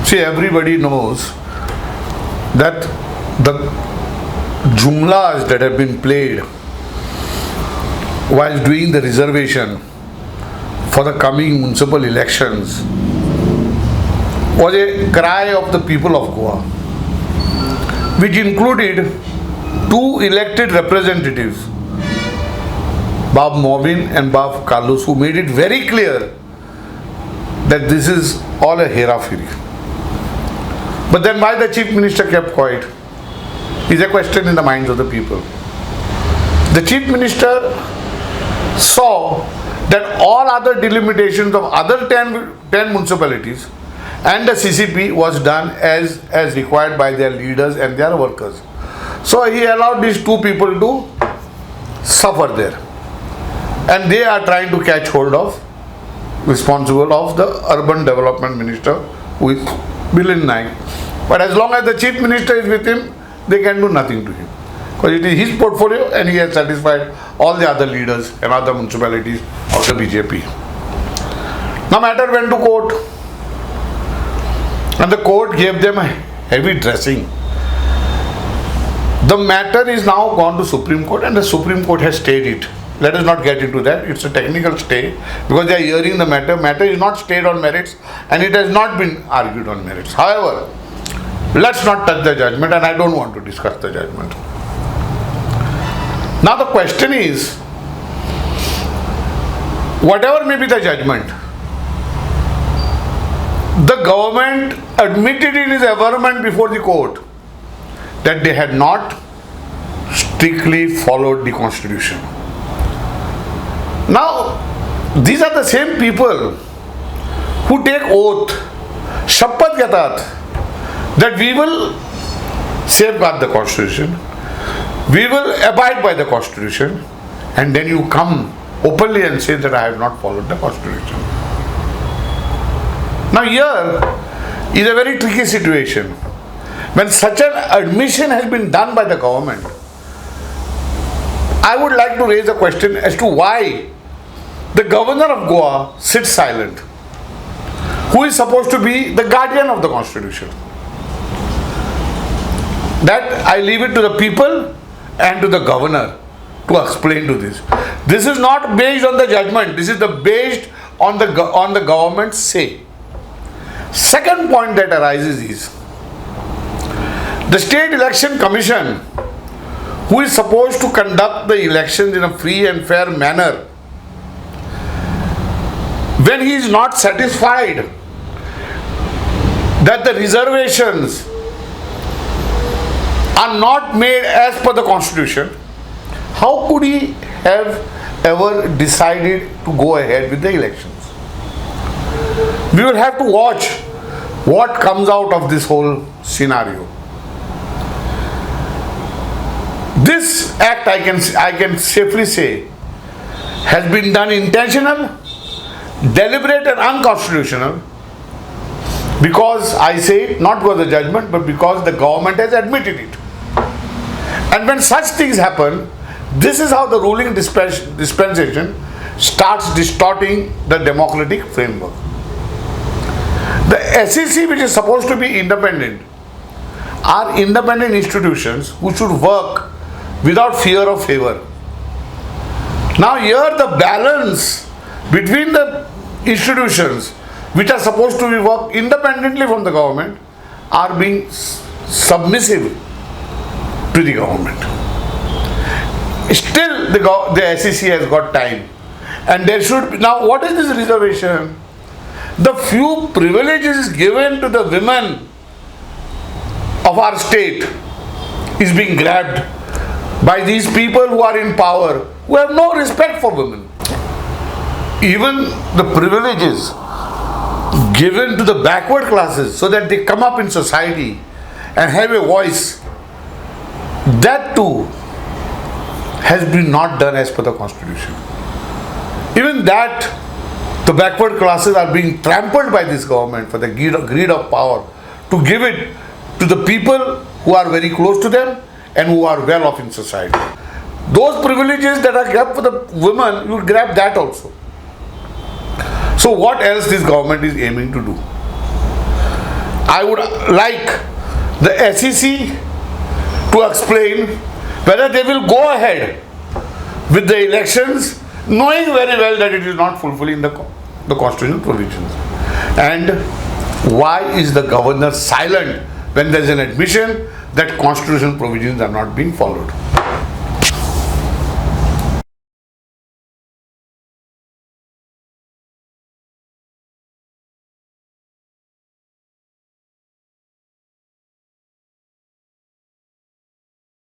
See, everybody knows that the jumlas that have been played while doing the reservation for the coming municipal elections was a cry of the people of Goa, which included two elected representatives, Bab Movin and Bab Kalus, who made it very clear that this is all a hera-pheri. But then why the Chief Minister kept quiet is a question in the minds of the people. The Chief Minister saw that all other delimitations of other 10 municipalities and the CCP was done as required by their leaders and their workers. So he allowed these two people to suffer there. And they are trying to catch hold of responsible of the Urban Development Minister, who is Bilin Naik. But as long as the Chief Minister is with him, they can do nothing to him. Because it is his portfolio and he has satisfied all the other leaders and other municipalities of the BJP. Now matter went to court. And the court gave them a heavy dressing. The matter is now gone to Supreme Court and the Supreme Court has stayed it. Let us not get into that. It's a technical stay because they are hearing the matter. Matter is not stayed on merits and it has not been argued on merits. However, let's not touch the judgment, and I don't want to discuss the judgment. Now the question is, whatever may be the judgment, the government admitted in its averment before the court that they had not strictly followed the constitution. Now, these are the same people who take oath, shapat yatat, that we will safeguard the constitution, we will abide by the constitution, and then you come openly and say that I have not followed the constitution. Now here is a very tricky situation. When such an admission has been done by the government, I would like to raise a question as to why the governor of Goa sits silent, who is supposed to be the guardian of the constitution. That I leave it to the people and to the governor to explain to this. This is not based on the judgment. This is based on the government's say. Second point that arises is the State Election Commission, who is supposed to conduct the elections in a free and fair manner, when he is not satisfied that the reservations are not made as per the constitution, how could he have ever decided to go ahead with the elections? We will have to watch what comes out of this whole scenario. This act, I can safely say, has been done intentional, deliberate and unconstitutional, because I say it not because of the judgment, but because the government has admitted it. And when such things happen, this is how the ruling dispensation starts distorting the democratic framework. The SEC, which is supposed to be independent, are independent institutions who should work without fear of favor. Now here the balance between the institutions which are supposed to be work independently from the government are being submissive to the government. Still the SEC has got time, and there should be, now what is this reservation? The few privileges given to the women of our state is being grabbed by these people who are in power, who have no respect for women. Even the privileges given to the backward classes so that they come up in society and have a voice, that too has been not done as per the constitution. Even that, the backward classes are being trampled by this government for the greed of power to give it to the people who are very close to them and who are well off in society. Those privileges that are kept for the women, you grab that also. So what else this government is aiming to do? I would like the SEC to explain whether they will go ahead with the elections knowing very well that it is not fulfilling the constitutional provisions. And why is the governor silent when there is an admission that constitutional provisions are not being followed?